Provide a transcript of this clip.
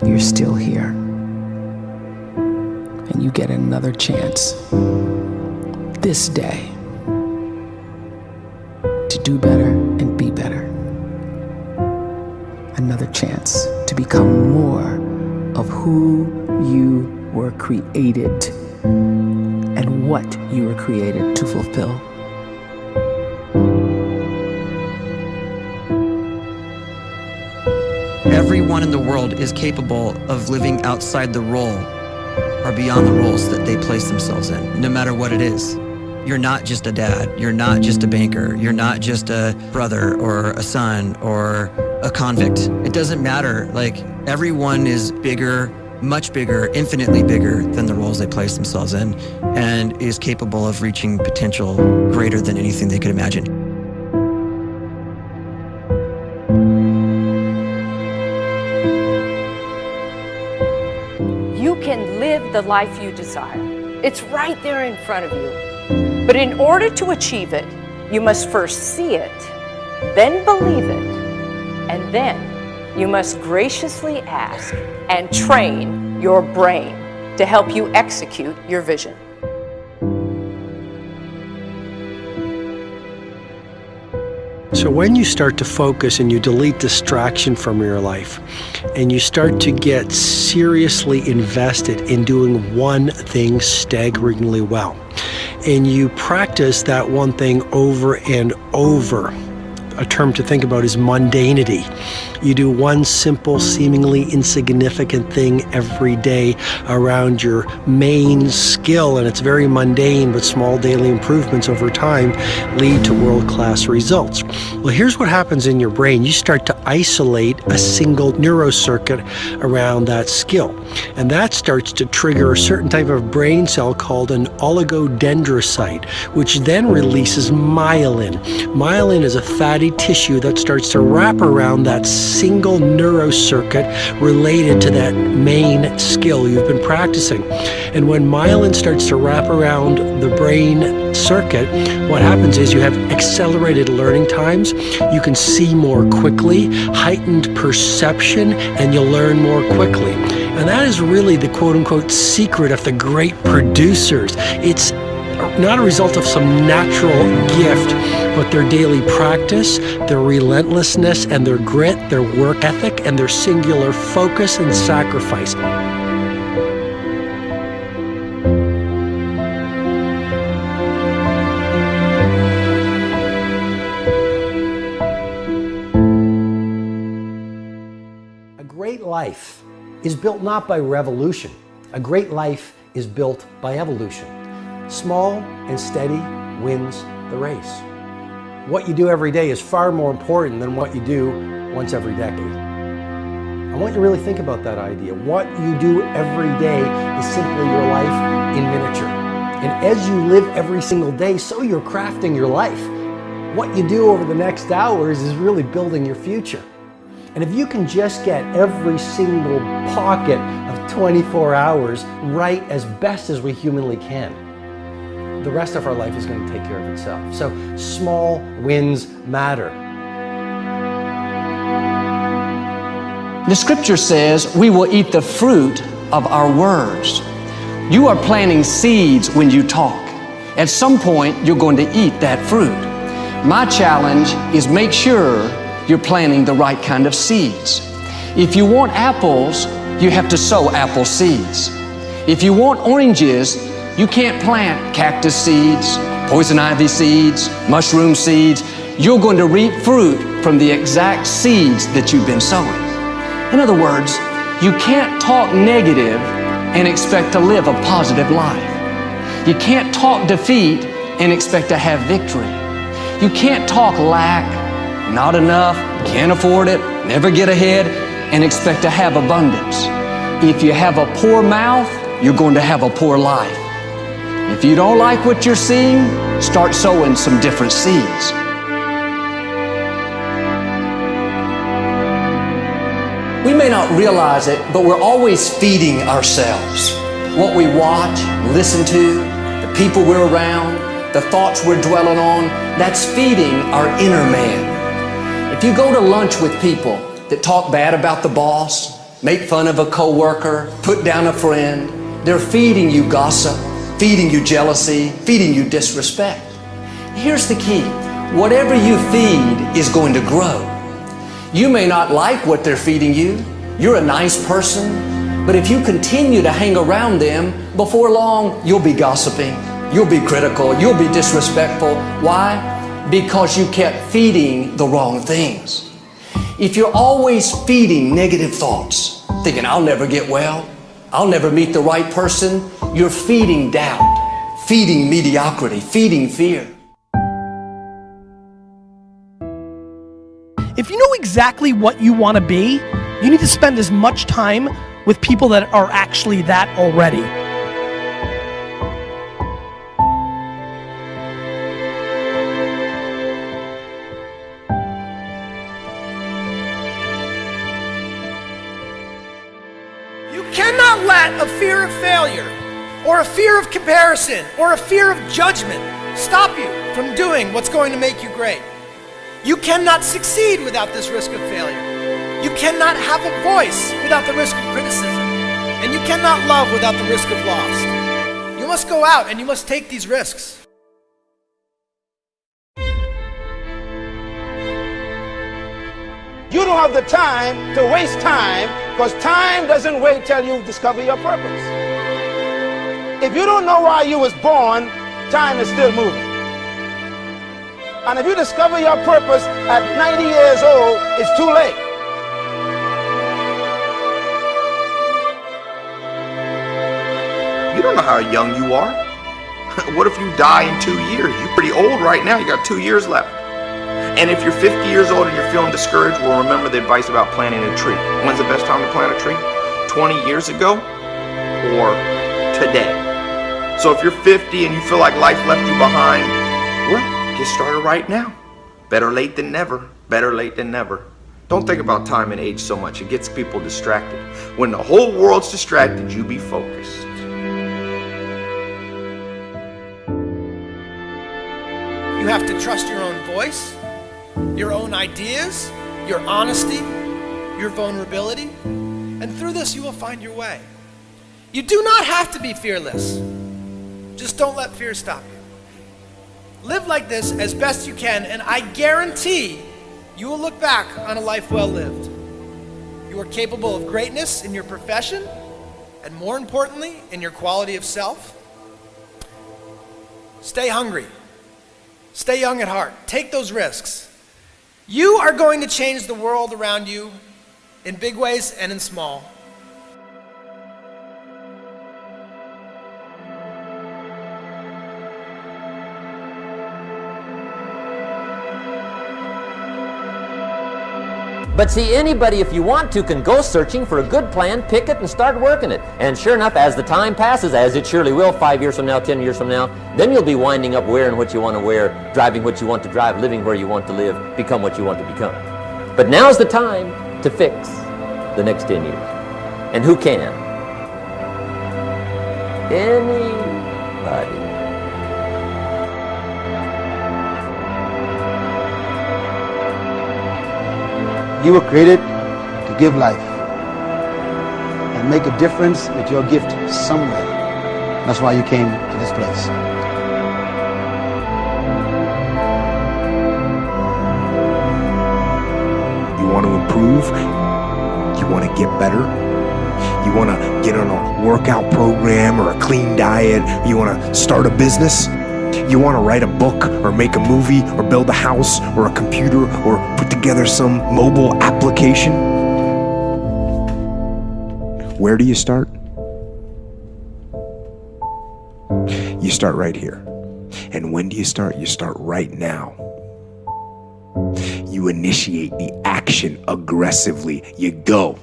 you're still here. And you get another chance this day to do better and be better. Another chance to become more of who you were created and what you were created to fulfill. Everyone in the world is capable of living outside the role or beyond the roles that they place themselves in, no matter what it is. You're not just a dad, you're not just a banker, you're not just a brother or a son or a convict. It doesn't matter. Like, everyone is bigger, much bigger, infinitely bigger than the roles they place themselves in, and is capable of reaching potential greater than anything they could imagine. You can live the life you desire. It's right there in front of you. But in order to achieve it, you must first see it, then believe it, and then you must graciously ask and train your brain to help you execute your vision. So when you start to focus and you delete distraction from your life, and you start to get seriously invested in doing one thing staggeringly well, and you practice that one thing over and over, a term to think about is mundanity. You do one simple, seemingly insignificant thing every day around your main skill, and it's very mundane, but small daily improvements over time lead to world-class results. Well, here's what happens in your brain. You start to isolate a single neurocircuit around that skill, and that starts to trigger a certain type of brain cell called an oligodendrocyte, which then releases myelin. Myelin is a fatty tissue that starts to wrap around that single neurocircuit related to that main skill you've been practicing. And when myelin starts to wrap around the brain circuit, what happens is you have accelerated learning times, you can see more quickly, heightened perception, and you'll learn more quickly. And that is really the quote-unquote secret of the great producers. It's not a result of some natural gift, but their daily practice, their relentlessness and their grit, their work ethic, and their singular focus and sacrifice. A great life is built not by revolution. A great life is built by evolution. Small and steady wins the race. What you do every day is far more important than what you do once every decade. I want you to really think about that idea. What you do every day is simply your life in miniature. And as you live every single day, so you're crafting your life. What you do over the next hours is really building your future. And if you can just get every single pocket of 24 hours right as best as we humanly can, the rest of our life is going to take care of itself. So small wins matter. The scripture says we will eat the fruit of our words. You are planting seeds when you talk. At some point, you're going to eat that fruit. My challenge is make sure you're planting the right kind of seeds. If you want apples, you have to sow apple seeds. If you want oranges, you can't plant cactus seeds, poison ivy seeds, mushroom seeds. You're going to reap fruit from the exact seeds that you've been sowing. In other words, you can't talk negative and expect to live a positive life. You can't talk defeat and expect to have victory. You can't talk lack, not enough, can't afford it, never get ahead, and expect to have abundance. If you have a poor mouth, you're going to have a poor life. If you don't like what you're seeing, start sowing some different seeds. We may not realize it, but we're always feeding ourselves. What we watch, listen to, the people we're around, the thoughts we're dwelling on, that's feeding our inner man. If you go to lunch with people that talk bad about the boss, make fun of a coworker, put down a friend. They're feeding you gossip, feeding you jealousy, feeding you disrespect. Here's the key. Whatever you feed is going to grow. You may not like what they're feeding you. You're a nice person, but if you continue to hang around them, before long, you'll be gossiping, you'll be critical, you'll be disrespectful. Why? Because you kept feeding the wrong things. If you're always feeding negative thoughts, thinking, I'll never get well, I'll never meet the right person, you're feeding doubt, feeding mediocrity, feeding fear. If you know exactly what you want to be, you need to spend as much time with people that are actually that already. You cannot let a fear of failure, or a fear of comparison, or a fear of judgment stop you from doing what's going to make you great. You cannot succeed without this risk of failure. You cannot have a voice without the risk of criticism. And you cannot love without the risk of loss. You must go out and you must take these risks. You don't have the time to waste time, because time doesn't wait till you discover your purpose. If you don't know why you was born, time is still moving. And if you discover your purpose at 90 years old, it's too late. You don't know how young you are. What if you die in 2 years? You're pretty old right now. You got 2 years left. And if you're 50 years old and you're feeling discouraged, well, remember the advice about planting a tree. When's the best time to plant a tree? 20 years ago or today? So if you're 50 and you feel like life left you behind, well, get started right now. Better late than never. Better late than never. Don't think about time and age so much. It gets people distracted. When the whole world's distracted, you be focused. You have to trust your own voice, your own ideas, your honesty, your vulnerability, and through this you will find your way. You do not have to be fearless. Just don't let fear stop you. Live like this as best you can, and I guarantee you will look back on a life well lived. You are capable of greatness in your profession, and more importantly, in your quality of self. Stay hungry. Stay young at heart. Take those risks. You are going to change the world around you in big ways and in small. But see, anybody, if you want to, can go searching for a good plan, pick it, and start working it. And sure enough, as the time passes, as it surely will 5 years from now, 10 years from now, then you'll be winding up wearing what you want to wear, driving what you want to drive, living where you want to live, become what you want to become. But now's the time to fix the next 10 years. And who can? Anybody. You were created to give life and make a difference with your gift somewhere. That's why you came to this place. You want to improve? You want to get better? You want to get on a workout program or a clean diet? You want to start a business? You want to write a book or make a movie or build a house or a computer or put together some mobile application? Where do you start? You start right here. And when do you start? You start right now. You initiate the action aggressively. You go.